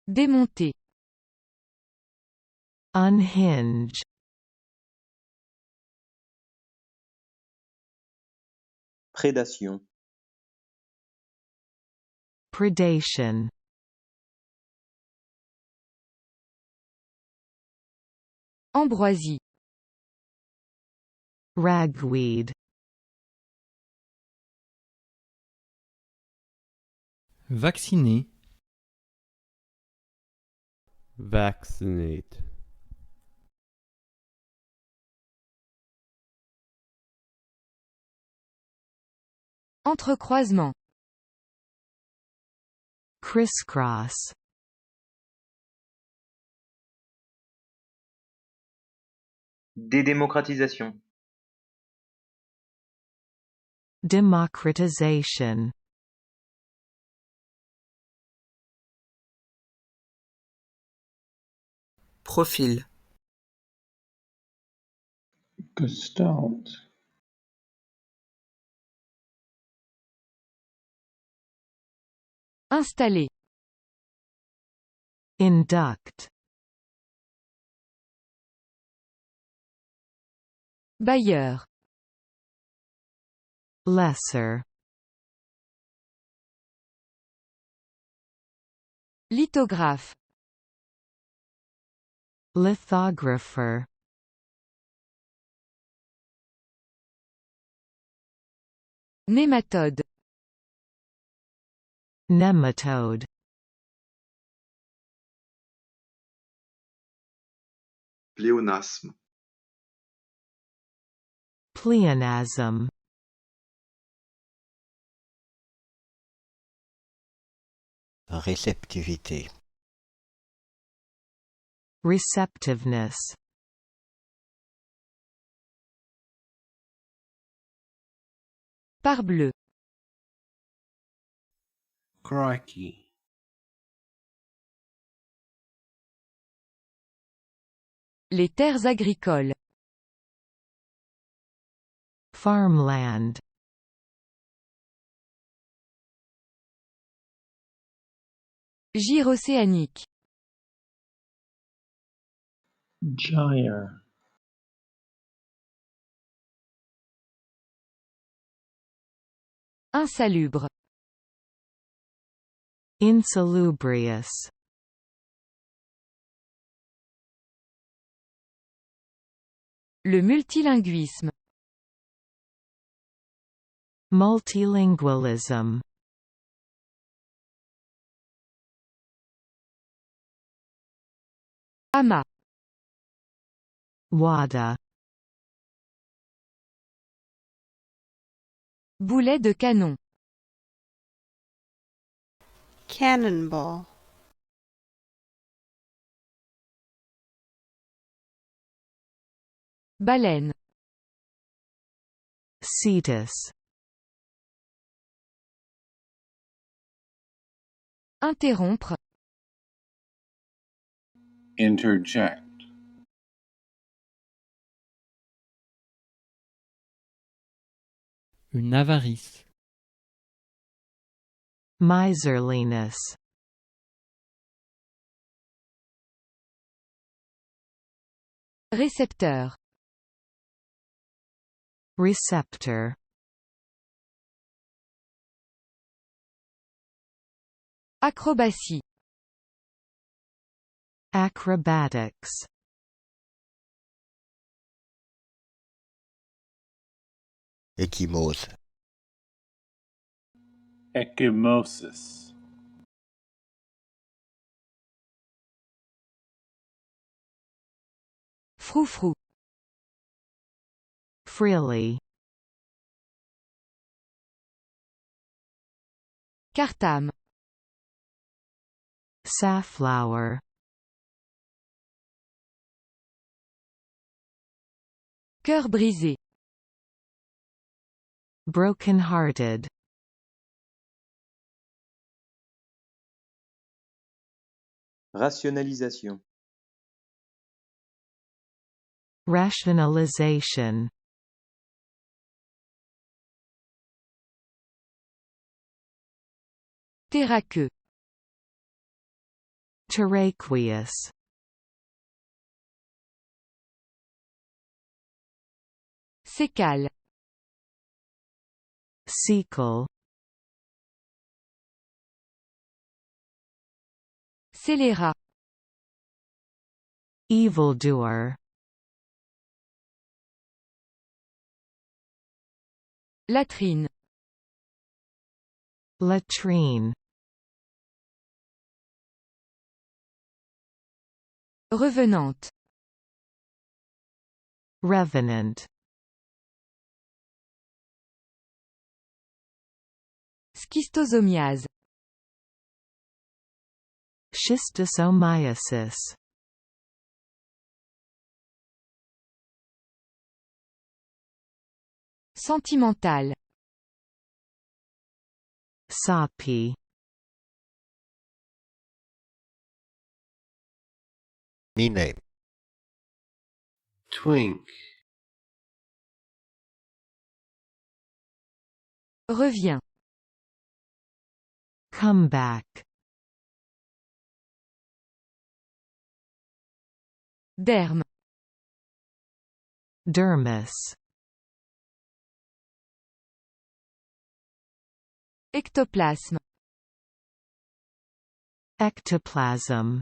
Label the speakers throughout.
Speaker 1: Démonter.
Speaker 2: unhinge,
Speaker 3: prédation,
Speaker 2: predation,
Speaker 1: Ambroisie.
Speaker 2: ragweed,
Speaker 4: Vacciner.
Speaker 5: vaccinate,
Speaker 1: Entrecroisement.
Speaker 2: crisscross,
Speaker 3: dédémocratisation,
Speaker 2: democratization,
Speaker 6: Profil.
Speaker 7: Gestalt.
Speaker 1: Installer.
Speaker 2: induct,
Speaker 1: Bailleur.
Speaker 2: lesser,
Speaker 1: Lithographe.
Speaker 2: lithographer,
Speaker 1: Nématode.
Speaker 2: nematode,
Speaker 8: pléonasme,
Speaker 2: pleonasm,
Speaker 9: réceptivité,
Speaker 2: receptiveness,
Speaker 1: Parbleu.
Speaker 7: Crikey.
Speaker 1: Les terres agricoles.
Speaker 2: farmland,
Speaker 1: Gire océanique.
Speaker 7: Gyre.
Speaker 1: Insalubre.
Speaker 2: insalubrious,
Speaker 1: Le multilinguisme.
Speaker 2: multilingualism,
Speaker 1: Amas.
Speaker 2: wada,
Speaker 1: Boulet de canon.
Speaker 10: Cannonball.
Speaker 1: Baleine.
Speaker 2: cetus,
Speaker 1: Interrompre.
Speaker 7: Interject.
Speaker 4: Une avarice.
Speaker 2: miserliness,
Speaker 1: Récepteur.
Speaker 2: receptor,
Speaker 1: Acrobatie.
Speaker 2: acrobatics,
Speaker 9: échymose,
Speaker 7: Ecchymosis.
Speaker 1: Froufrou.
Speaker 2: freely,
Speaker 1: Cartame.
Speaker 2: safflower,
Speaker 1: Cœur brisé.
Speaker 2: broken-hearted,
Speaker 3: rationalisation,
Speaker 2: rationalization,
Speaker 1: Terre à queue.
Speaker 2: terraqueous,
Speaker 1: sécale,
Speaker 2: cecal,
Speaker 1: scélérat,
Speaker 2: evildoer,
Speaker 1: latrine,
Speaker 2: latrine,
Speaker 1: revenante,
Speaker 2: revenant,
Speaker 1: schistosomiase,
Speaker 2: schistosomiasis,
Speaker 1: sentimentale,
Speaker 2: soppy,
Speaker 5: Minet.
Speaker 7: Twink.
Speaker 1: revient,
Speaker 2: come back,
Speaker 1: derme,
Speaker 2: dermis,
Speaker 1: ectoplasme,
Speaker 2: ectoplasm,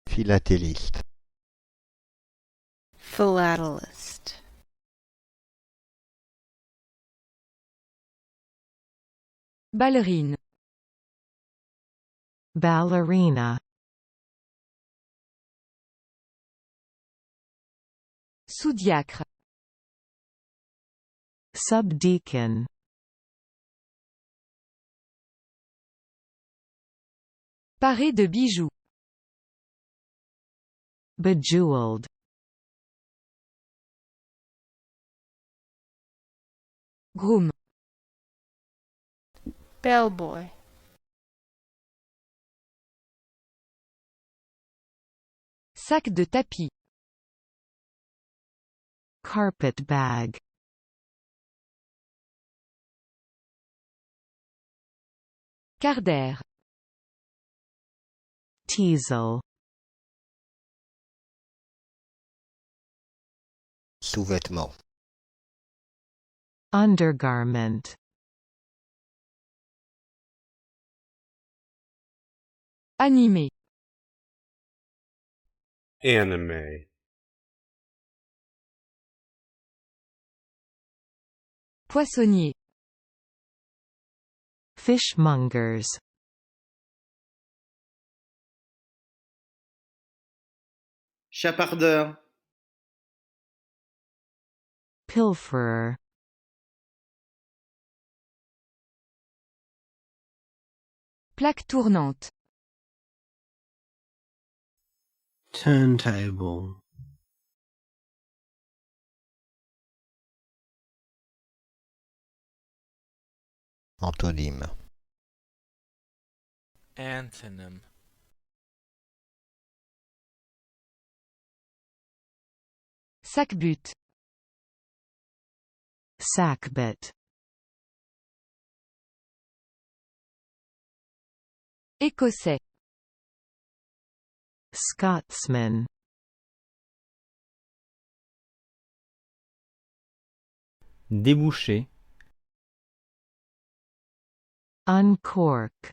Speaker 5: Philatéliste.
Speaker 10: philatelist,
Speaker 1: ballerine,
Speaker 2: ballerina,
Speaker 1: sous-diacre,
Speaker 2: subdeacon,
Speaker 1: paré de bijoux,
Speaker 2: bejeweled,
Speaker 1: groom,
Speaker 10: bellboy,
Speaker 1: sac de tapis,
Speaker 2: carpet bag,
Speaker 1: quart d'air,
Speaker 2: teasel,
Speaker 5: Sous-vêtements.
Speaker 2: undergarment,
Speaker 1: animé,
Speaker 7: Anime.
Speaker 1: poissonnier,
Speaker 2: fishmongers,
Speaker 3: Chapardeur.
Speaker 2: pilferer,
Speaker 1: plaque tournante,
Speaker 7: Turntable.
Speaker 5: Antonyme.
Speaker 6: Antonym.
Speaker 1: sac-but,
Speaker 2: sackbit,
Speaker 1: écossais,
Speaker 2: Scotsman,
Speaker 4: déboucher,
Speaker 2: uncork,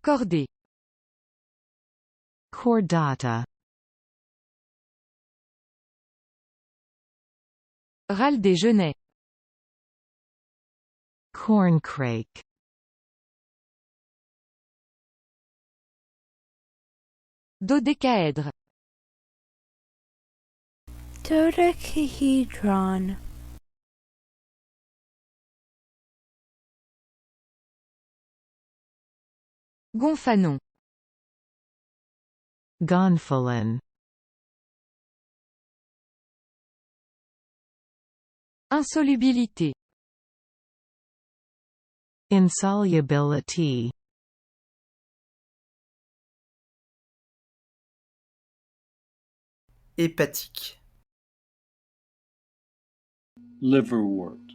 Speaker 1: cordée,
Speaker 2: cordata,
Speaker 1: râle des genêts,
Speaker 2: corncrake,
Speaker 1: dodécaèdre,
Speaker 10: dodecahedron,
Speaker 1: gonfanon,
Speaker 2: gonfalon,
Speaker 1: insolubilité,
Speaker 2: insolubility,
Speaker 9: hépatique,
Speaker 7: liverwort,